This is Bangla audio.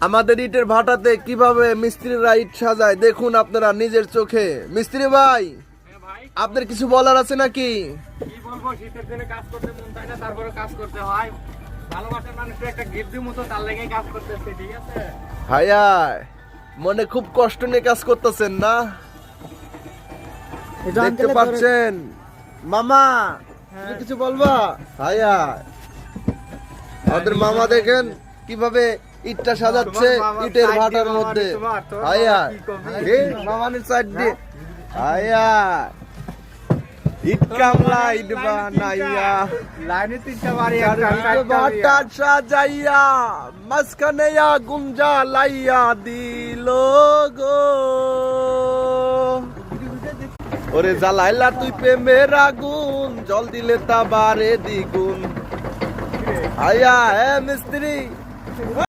আমাদের ইটের ভাটাতে কিভাবে মিস্ত্রিরা ইট সাজায় দেখুন আপনারা নিজের চোখে। মিস্ত্রি ভাই, আপনার কিছু বলার আছে নাকি? কি বলবো, শীতের দিনে কাজ করতে মন চায় না, তারপরে কাজ করতে হয়। ভালোবাসার মানুষকে একটা গিফট দিব তো, তার লেগেই কাজ করতেছে, ঠিক আছে? ভাইয়া মনে খুব কষ্ট নিয়ে কাজ করতেছেন না, দেখতে পাচ্ছেন। মামা তুমি কিছু বলবা? ভাইয়া আমাদের মামা দেখেন কিভাবে ইটটা সাজাচ্ছে ইটের ভাটার মধ্যে। ভাইয়া মামানের সাইড দিয়ে ভাইয়া ইট কামলা ইট বানাইয়া লাইনে তিনটা বাড়ি ভাটা সাজাইয়া মাঝখানে আগুন জ্বালাইয়া দিল গো। ওরে জ্বালাইলা তুই প্রেমের আগুন, জল দিলে তা বারে দ্বিগুণ। আয়া হে মিস্ত্রি।